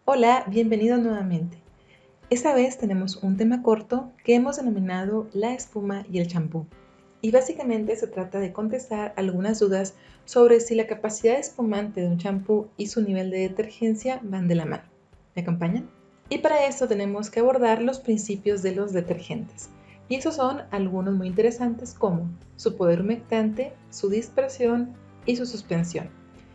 Hola, bienvenido nuevamente. Esta vez tenemos un tema corto que hemos denominado la espuma y el champú. Y básicamente se trata de contestar algunas dudas sobre si la capacidad espumante de un champú y su nivel de detergencia van de la mano. ¿Me acompañan? Y para esto tenemos que abordar los principios de los detergentes. Y esos son algunos muy interesantes como su poder humectante, su dispersión y su suspensión.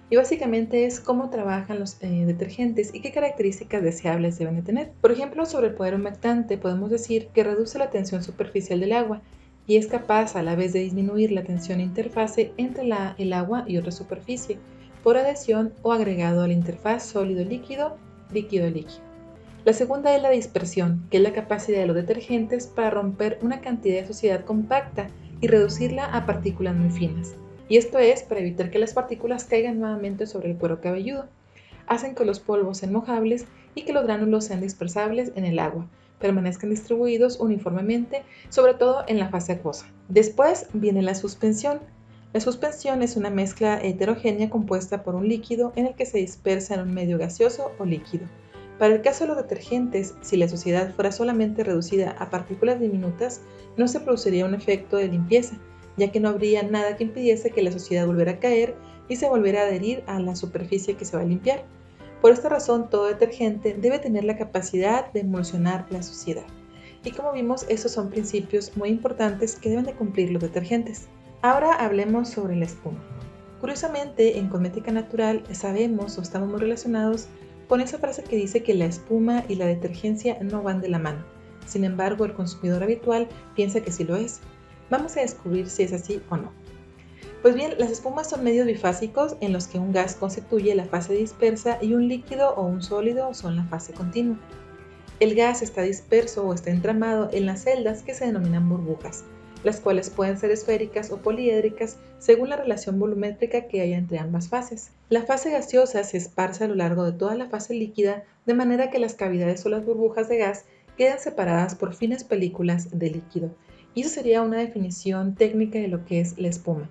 Y básicamente es cómo trabajan los detergentes y qué características deseables deben de tener. Por ejemplo, sobre el poder humectante podemos decir que reduce la tensión superficial del agua y es capaz a la vez de disminuir la tensión interfase entre el agua y otra superficie por adhesión o agregado a la interfaz sólido-líquido, líquido-líquido. La segunda es la dispersión, que es la capacidad de los detergentes para romper una cantidad de suciedad compacta y reducirla a partículas muy finas. Y esto es para evitar que las partículas caigan nuevamente sobre el cuero cabelludo. Hacen que los polvos sean mojables y que los gránulos sean dispersables en el agua, permanezcan distribuidos uniformemente, sobre todo en la fase acuosa. Después viene la suspensión. La suspensión es una mezcla heterogénea compuesta por un líquido en el que se dispersa en un medio gaseoso o líquido. Para el caso de los detergentes, si la suciedad fuera solamente reducida a partículas diminutas, no se produciría un efecto de limpieza, ya que no habría nada que impidiese que la suciedad volviera a caer y se volviera a adherir a la superficie que se va a limpiar. Por esta razón, todo detergente debe tener la capacidad de emulsionar la suciedad. Y como vimos, estos son principios muy importantes que deben de cumplir los detergentes. Ahora hablemos sobre la espuma. Curiosamente, en cosmética natural sabemos o estamos muy relacionados con esa frase que dice que la espuma y la detergencia no van de la mano. Sin embargo, el consumidor habitual piensa que sí lo es. Vamos a descubrir si es así o no. Pues bien, las espumas son medios bifásicos en los que un gas constituye la fase dispersa y un líquido o un sólido son la fase continua. El gas está disperso o está entramado en las celdas que se denominan burbujas, las cuales pueden ser esféricas o poliédricas según la relación volumétrica que haya entre ambas fases. La fase gaseosa se esparce a lo largo de toda la fase líquida de manera que las cavidades o las burbujas de gas quedan separadas por finas películas de líquido. Y eso sería una definición técnica de lo que es la espuma.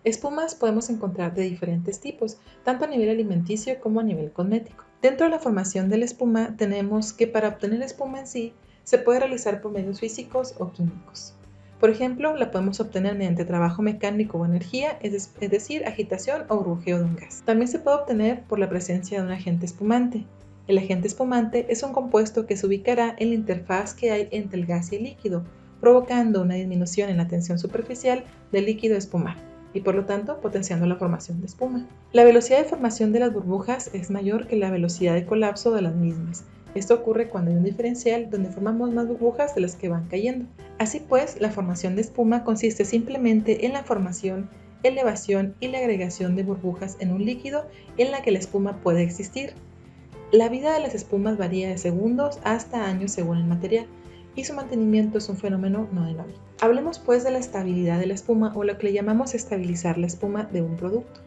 Espumas podemos encontrar de diferentes tipos, tanto a nivel alimenticio como a nivel cosmético. Dentro de la formación de la espuma tenemos que para obtener espuma en sí se puede realizar por medios físicos o químicos. Por ejemplo, la podemos obtener mediante trabajo mecánico o energía, es decir, agitación o burbujeo de un gas. También se puede obtener por la presencia de un agente espumante. El agente espumante es un compuesto que se ubicará en la interfaz que hay entre el gas y el líquido, provocando una disminución en la tensión superficial del líquido a espumar y por lo tanto potenciando la formación de espuma. La velocidad de formación de las burbujas es mayor que la velocidad de colapso de las mismas. Esto ocurre cuando hay un diferencial donde formamos más burbujas de las que van cayendo. Así pues, la formación de espuma consiste simplemente en la formación, elevación y la agregación de burbujas en un líquido en la que la espuma puede existir. La vida de las espumas varía de segundos hasta años según el material, y su mantenimiento es un fenómeno no dinámico. Hablemos pues de la estabilidad de la espuma o lo que le llamamos estabilizar la espuma de un producto.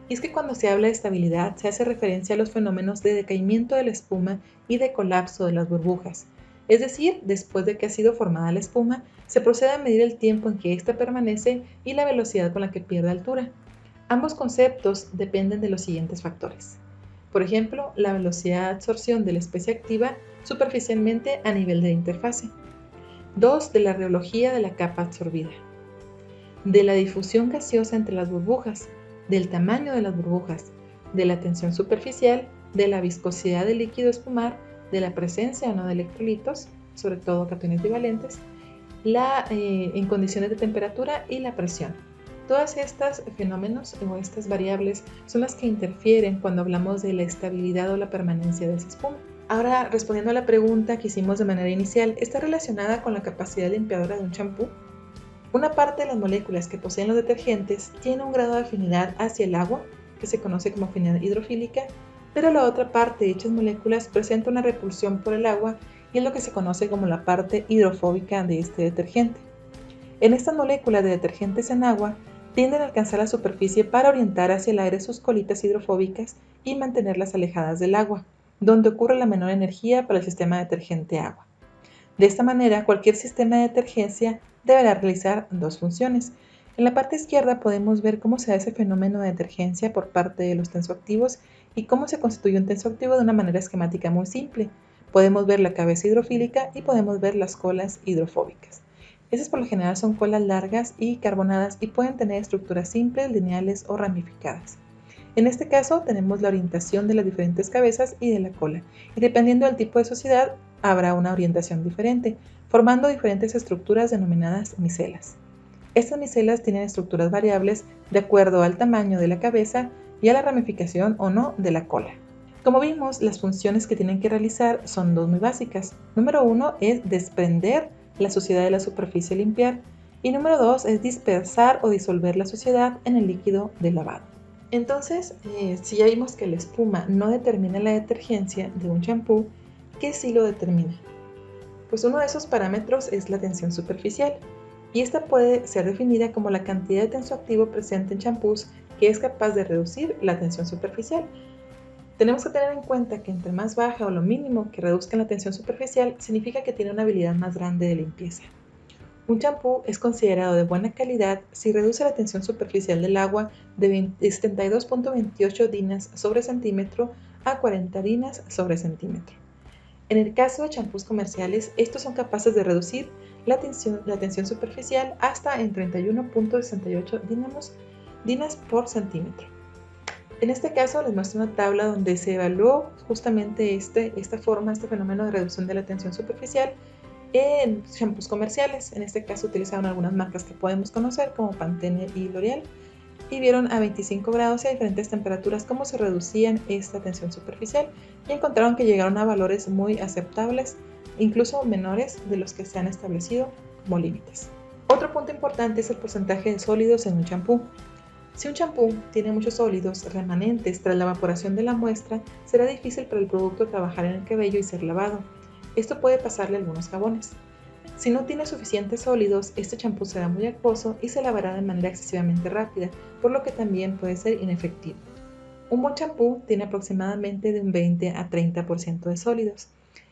Y es que cuando se habla de estabilidad se hace referencia a los fenómenos de decaimiento de la espuma y de colapso de las burbujas. Es decir, después de que ha sido formada la espuma, se procede a medir el tiempo en que ésta permanece y la velocidad con la que pierde altura. Ambos conceptos dependen de los siguientes factores. Por ejemplo, la velocidad de absorción de la especie activa superficialmente a nivel de interfase. 2. De la reología de la capa absorbida. De la difusión gaseosa entre las burbujas, del tamaño de las burbujas, de la tensión superficial, de la viscosidad del líquido a espumar, de la presencia o no de electrolitos, sobre todo cationes bivalentes, en condiciones de temperatura y la presión. Todas estas fenómenos o estas variables son las que interfieren cuando hablamos de la estabilidad o la permanencia de esa espuma. Ahora, respondiendo a la pregunta que hicimos de manera inicial, ¿está relacionada con la capacidad limpiadora de un champú? Una parte de las moléculas que poseen los detergentes tiene un grado de afinidad hacia el agua, que se conoce como afinidad hidrofílica, pero la otra parte de dichas moléculas presenta una repulsión por el agua y es lo que se conoce como la parte hidrofóbica de este detergente. En estas moléculas de detergentes en agua tienden a alcanzar la superficie para orientar hacia el aire sus colitas hidrofóbicas y mantenerlas alejadas del agua, donde ocurre la menor energía para el sistema detergente agua. De esta manera, cualquier sistema de detergencia deberá realizar dos funciones. En la parte izquierda podemos ver cómo se da ese fenómeno de detergencia por parte de los tensoactivos y cómo se constituye un tensoactivo de una manera esquemática muy simple. Podemos ver la cabeza hidrofílica y podemos ver las colas hidrofóbicas. Estas por lo general son colas largas y carbonadas y pueden tener estructuras simples, lineales o ramificadas. En este caso tenemos la orientación de las diferentes cabezas y de la cola, y dependiendo del tipo de sociedad habrá una orientación diferente, formando diferentes estructuras denominadas micelas. Estas micelas tienen estructuras variables de acuerdo al tamaño de la cabeza y a la ramificación o no de la cola. Como vimos, las funciones que tienen que realizar son dos muy básicas. Número 1 es desprender la suciedad de la superficie a limpiar y número 2 es dispersar o disolver la suciedad en el líquido de lavado. Entonces, si ya vimos que la espuma no determina la detergencia de un champú, ¿qué sí lo determina? Pues uno de esos parámetros es la tensión superficial, y esta puede ser definida como la cantidad de tensoactivo presente en champús que es capaz de reducir la tensión superficial. Tenemos que tener en cuenta que entre más baja o lo mínimo que reduzca la tensión superficial significa que tiene una habilidad más grande de limpieza. Un champú es considerado de buena calidad si reduce la tensión superficial del agua de 72.28 dinas sobre centímetro a 40 dinas sobre centímetro. En el caso de champús comerciales, estos son capaces de reducir la tensión superficial hasta en 31.68 dinas por centímetro. En este caso les muestro una tabla donde se evaluó justamente este fenómeno de reducción de la tensión superficial en champús comerciales. En este caso utilizaron algunas marcas que podemos conocer como Pantene y L'Oreal y vieron a 25 grados y a diferentes temperaturas cómo se reducían esta tensión superficial y encontraron que llegaron a valores muy aceptables, incluso menores de los que se han establecido como límites. Otro punto importante es el porcentaje de sólidos en un champú. Si un champú tiene muchos sólidos remanentes tras la evaporación de la muestra, será difícil para el producto trabajar en el cabello y ser lavado. Esto puede pasarle a algunos jabones. Si no tiene suficientes sólidos, este champú será muy acuoso y se lavará de manera excesivamente rápida, por lo que también puede ser inefectivo. Un buen champú tiene aproximadamente de un 20 a 30% de sólidos.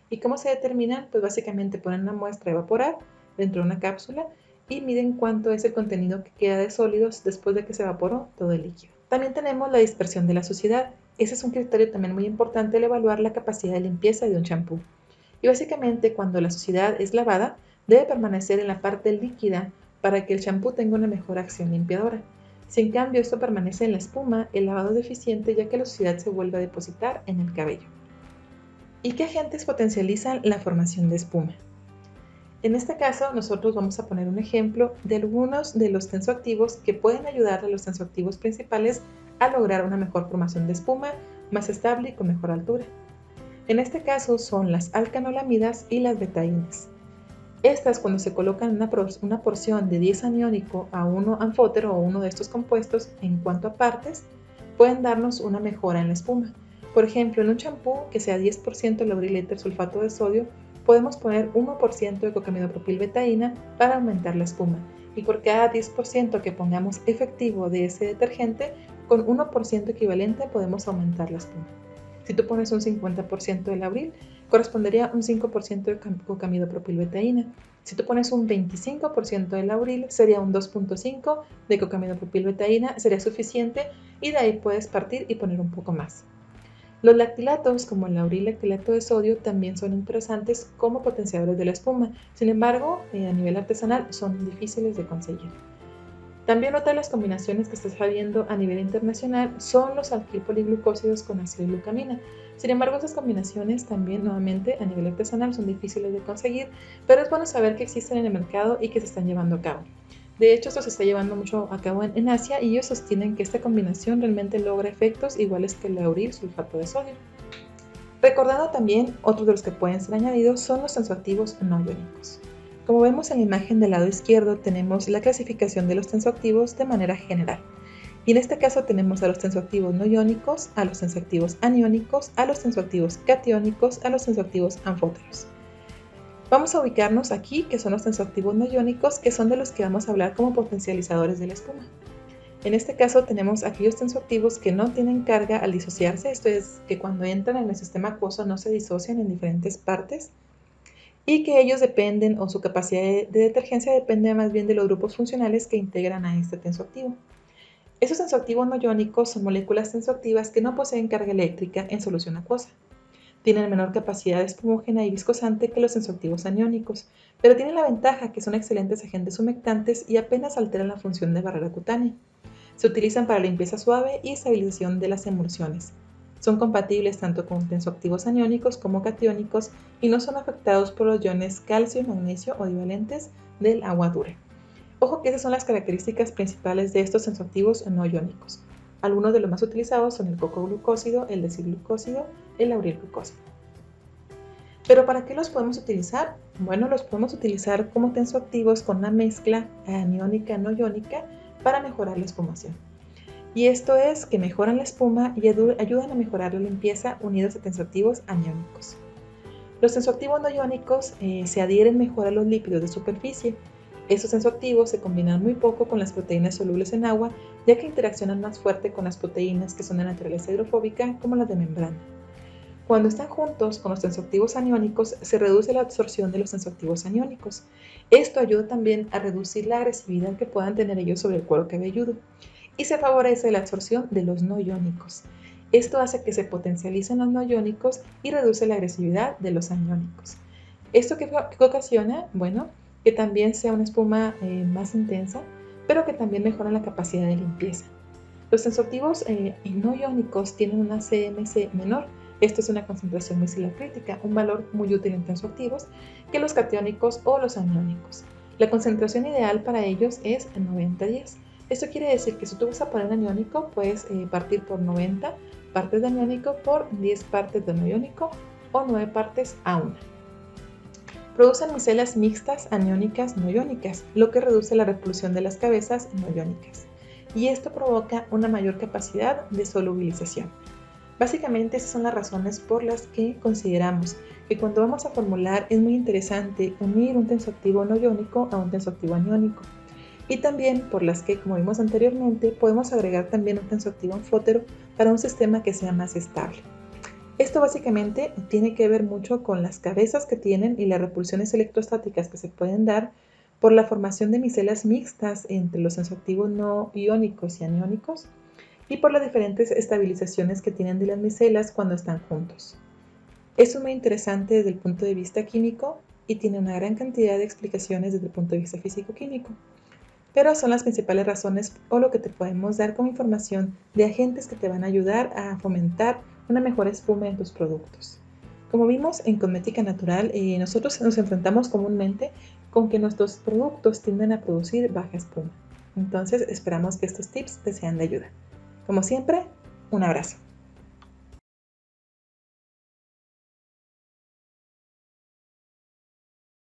¿Y cómo se determinan? Pues básicamente ponen la muestra a evaporar dentro de una cápsula y miden cuánto es el contenido que queda de sólidos después de que se evaporó todo el líquido. También tenemos la dispersión de la suciedad. Ese es un criterio también muy importante al evaluar la capacidad de limpieza de un champú. Y básicamente cuando la suciedad es lavada, debe permanecer en la parte líquida para que el champú tenga una mejor acción limpiadora. Si en cambio esto permanece en la espuma, el lavado es deficiente ya que la suciedad se vuelve a depositar en el cabello. ¿Y qué agentes potencializan la formación de espuma? En este caso, nosotros vamos a poner un ejemplo de algunos de los tensoactivos que pueden ayudar a los tensoactivos principales a lograr una mejor formación de espuma, más estable y con mejor altura. En este caso son las alcanolamidas y las betaínas. Estas, cuando se colocan una porción de 10 aniónico a 1 anfótero o uno de estos compuestos en cuanto a partes, pueden darnos una mejora en la espuma. Por ejemplo, en un champú que sea 10% lauril sulfato de sodio, podemos poner 1% de cocamidopropilbetaína para aumentar la espuma. Y por cada 10% que pongamos efectivo de ese detergente, con 1% equivalente podemos aumentar la espuma. Si tú pones un 50% de lauril, correspondería un 5% de cocamidopropilbetaína. Si tú pones un 25% de lauril, sería un 2.5 de cocamidopropilbetaína, sería suficiente y de ahí puedes partir y poner un poco más. Los lactilatos, como el lauril lactilato de sodio, también son interesantes como potenciadores de la espuma. Sin embargo, a nivel artesanal son difíciles de conseguir. También otra de las combinaciones que está saliendo a nivel internacional son los alquilpoliglucósidos con ácido glucamina. Sin embargo, estas combinaciones también nuevamente a nivel artesanal son difíciles de conseguir, pero es bueno saber que existen en el mercado y que se están llevando a cabo. De hecho, esto se está llevando mucho a cabo en Asia y ellos sostienen que esta combinación realmente logra efectos iguales que el lauril sulfato de sodio. Recordando también, otros de los que pueden ser añadidos son los tensoactivos no iónicos. Como vemos en la imagen del lado izquierdo, tenemos la clasificación de los tensoactivos de manera general. Y en este caso tenemos a los tensoactivos no iónicos, a los tensoactivos aniónicos, a los tensoactivos catiónicos, a los tensoactivos anfóteros. Vamos a ubicarnos aquí, que son los tensoactivos no iónicos, que son de los que vamos a hablar como potencializadores de la espuma. En este caso tenemos aquellos tensoactivos que no tienen carga al disociarse, esto es, que cuando entran en el sistema acuoso no se disocian en diferentes partes, y que ellos dependen, o su capacidad de detergencia depende más bien de los grupos funcionales que integran a este tensoactivo. Estos tensoactivos no iónicos son moléculas tensoactivas que no poseen carga eléctrica en solución acuosa. Tienen menor capacidad espumógena y viscosante que los tensoactivos aniónicos, pero tienen la ventaja que son excelentes agentes humectantes y apenas alteran la función de barrera cutánea. Se utilizan para limpieza suave y estabilización de las emulsiones. Son compatibles tanto con tensoactivos aniónicos como catiónicos y no son afectados por los iones calcio, magnesio o divalentes del agua dura. Ojo que esas son las características principales de estos tensoactivos no iónicos. Algunos de los más utilizados son el cocoglucósido, el desilglucósido, el laurilglucósido. ¿Pero para qué los podemos utilizar? Bueno, los podemos utilizar como tensoactivos con una mezcla aniónica no iónica para mejorar la espumación. Y esto es que mejoran la espuma y ayudan a mejorar la limpieza unidos a tensoactivos aniónicos. Los tensoactivos no iónicos se adhieren mejor a los lípidos de superficie. Estos tensoactivos se combinan muy poco con las proteínas solubles en agua, ya que interaccionan más fuerte con las proteínas que son de naturaleza hidrofóbica, como las de membrana. Cuando están juntos con los tensoactivos aniónicos, se reduce la absorción de los tensoactivos aniónicos. Esto ayuda también a reducir la agresividad que puedan tener ellos sobre el cuero cabelludo y se favorece la absorción de los no iónicos. Esto hace que se potencialicen los no iónicos y reduce la agresividad de los aniónicos. ¿Esto qué ocasiona? Bueno, que también sea una espuma más intensa, pero que también mejora la capacidad de limpieza. Los tensoactivos no iónicos tienen una CMC menor. Esto es una concentración misilar crítica, un valor muy útil en tensoactivos, que los catiónicos o los aniónicos. La concentración ideal para ellos es 90-10. Esto quiere decir que si tú vas a poner un aniónico, puedes partir por 90 partes de aniónico por 10 partes de no iónico o 9 partes a 1. Producen micelas mixtas aniónicas no iónicas, lo que reduce la repulsión de las cabezas no iónicas. Y esto provoca una mayor capacidad de solubilización. Básicamente esas son las razones por las que consideramos que cuando vamos a formular es muy interesante unir un tensoactivo no iónico a un tensoactivo aniónico. Y también por las que, como vimos anteriormente, podemos agregar también un tensoactivo anfótero para un sistema que sea más estable. Esto básicamente tiene que ver mucho con las cabezas que tienen y las repulsiones electrostáticas que se pueden dar por la formación de micelas mixtas entre los tensoactivos no iónicos y aniónicos y por las diferentes estabilizaciones que tienen de las micelas cuando están juntos. Esto es muy interesante desde el punto de vista químico y tiene una gran cantidad de explicaciones desde el punto de vista físico-químico. Pero son las principales razones o lo que te podemos dar como información de agentes que te van a ayudar a fomentar una mejor espuma en tus productos. Como vimos en Cosmética Natural, nosotros nos enfrentamos comúnmente con que nuestros productos tienden a producir baja espuma. Entonces esperamos que estos tips te sean de ayuda. Como siempre, un abrazo.